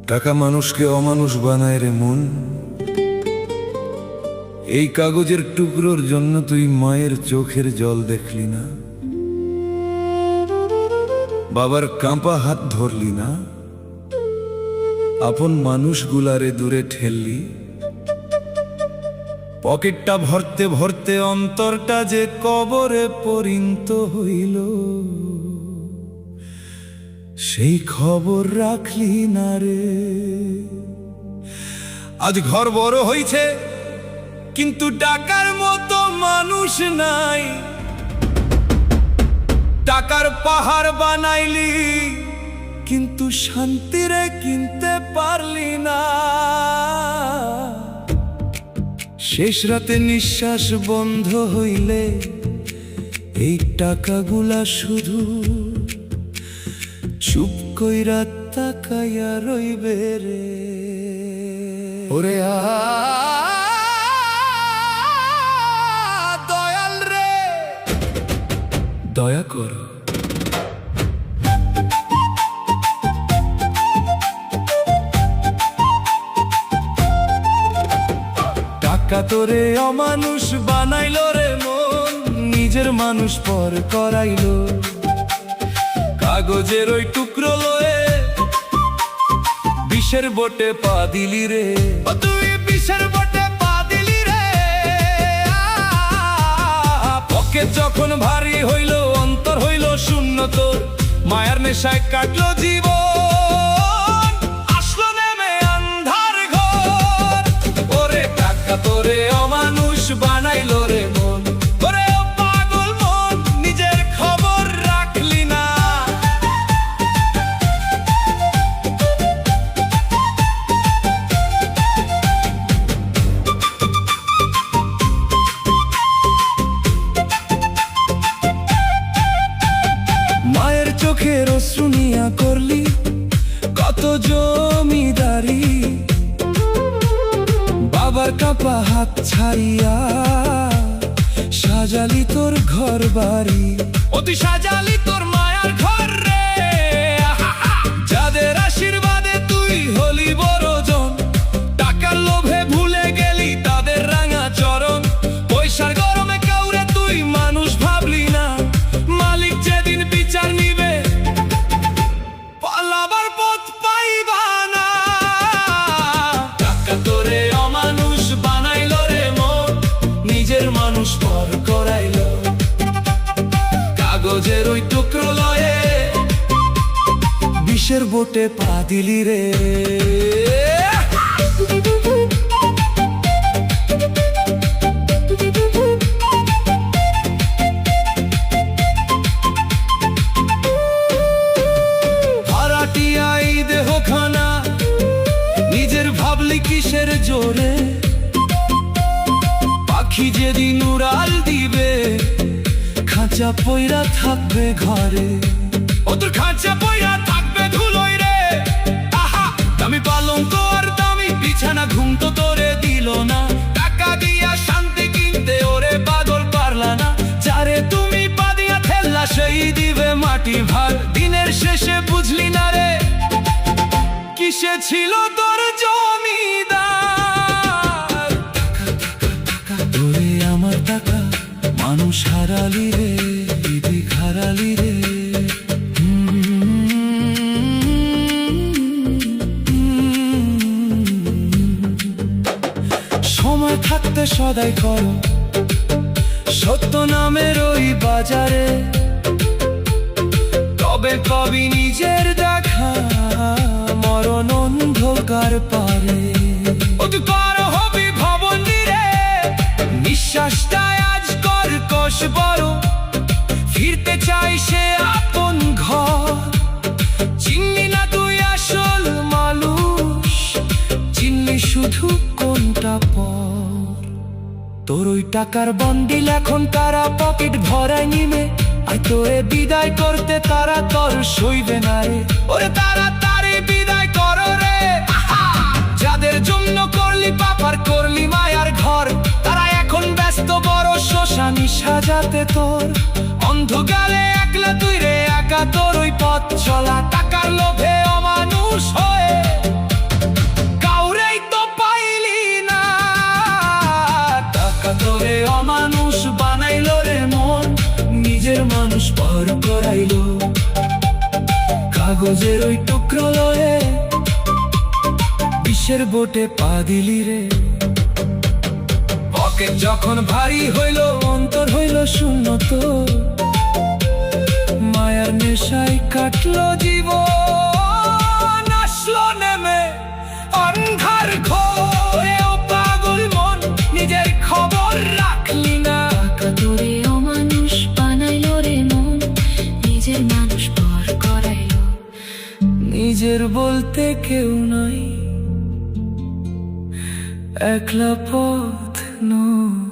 টাকা মানুষকে অমানুষ বানায় রে মন। এই কাগজের টুকরোর জন্য তুই মায়ের চোখের জল দেখলি না, বাবার কাঁপা হাত ধরলি না, আপন মানুষগুলারে দূরে ঠেললি। পকেটটা ভরতে ভরতে অন্তরটা যে কবরে পরিণত হইল, সেই খবর রাখলি না রে। আজ ঘর বড় হইছে কিন্তু টাকার মতো মানুষ নাই। টাকার পাহাড় বানাইলি কিন্তু শান্তিরে কিনতে পারলি না। শেষ রাতে নিঃশ্বাস বন্ধ হইলে এই টাকাগুলা শুধু চুপ কইরা তাকাইয়া রইবে রে। ওরে দয়াল রে, দয়া কর। টাকা তোরে অমানুষ বানাইলো রে মন, নিজের মানুষ পর করাইলো। কাগজের ওই টুকরো লয়ে বিষের বোটে পা দিলি রে। তুই বিষের বোটে পা দিলি রে। পকেট যখন ভারী হইল, অন্তর হইল শূন্য তোর। মায়ার নেশায় কাটলো জীবন, আসলো নেমে আন্ধার ঘর। ওরে টাকা তোরে অমানুষ বানাইলো রে মন। ওরে ও পাগল মন, নিজের খবর রাখলি না। মায়ের চোখের অশ্রু নিয়া করলি কত জমিদারি। বাবার কাপা হাত ছাড়িয়া সাজালি তোর ঘর বাড়ি। অতি সাজালি তোর মায়ার ঘর রে। যাদের আশীর্বাদে তুই হলি বড়জন, টাকার লোভে ভুলে গেলি তাদের রাঙা চরণ। পয়সার গরমে কাউরে তুই মানুষ ভাবলি না। মালিক যেদিন বিচার নিবে পালাবার পথ পাইবা না। টাকা তোরে অমানুষ বানাইলো রে মন, নিজের মানুষ পর করাইলো। কাগজের ওই টুকরো লয়ে বিষের বোটে পা দিলি রে। ভাড়াটিয়াই দেহ খানা, নিজের ভাবলি কিসের জোরে। পাখি যেদিন উড়াল দিবে, খাঁচা পইরা থাকবে ঘরে। ও তোর খাঁচা পইরা থাকবে ধুলোয় রে। আহা, দামি পালঙ্ক আর দামি বিছানা ঘুম তো তোরে দিল না। টাকা দিয়া শান্তি কিনতে ওরে পাগল পারলা না। যারে তুমি পা দিয়া ঠেললা সেই দিবে মাটি ভার। দিনের শেষে বুঝলি না রে কিসে ছিল তোর জমিদার। টাকা তোরে আমার টাকা মানুষ হারালি রে, দিদি হারালি রে। সময় থাকতে সদাই করো সত্য নামের ওই বাজারে। তবে কবি নিজের দেখা মরণ অন্ধকার পারে। ও তুই কর হবি ভবনী রে, নিঃশ্বাসটায় আজ কর কষ বড়। ফিরতে চাই সে আপন ঘর। চিনলি না তুই আসল মানুষ, চিনলি শুধু কোনটা পর। তোর ওই টাকার বন্ডিল এখন কারা পকেট ভরায় নিমে। আর তোরে বিদায় করতে তারা তোর সইবে না রে। ওরে তাড়াতাড়ি বিদায় করো রে। যাদের জন্য করলি পাপার করলি মায়ার ঘর, তারা এখন ব্যস্ত বড় শ্মশানি সাজাতে তোর। অন্ধকারে একলা তুই রে, একা তোর ওই পথ চলা। টাকার লোভে অমানুষ হয়ে কাগজের ওই টুকরো লয়ে বিশ্বের বোটে পা দিলি রে। পকেট যখন ভারী হইল, অন্তর হইল শূন্য, তো মায়ার নেশায় কাটলো জীবন। আসলো নেমে অন্ধার ঘরে, ও পাগল মন নিজের খবর রাখলি না। কাতরে অমানুষ বানাইলো রে মন, নিজের মানুষ পর করাইলো। নিজের বলতে কেউ নাই, একলা পথ নয়।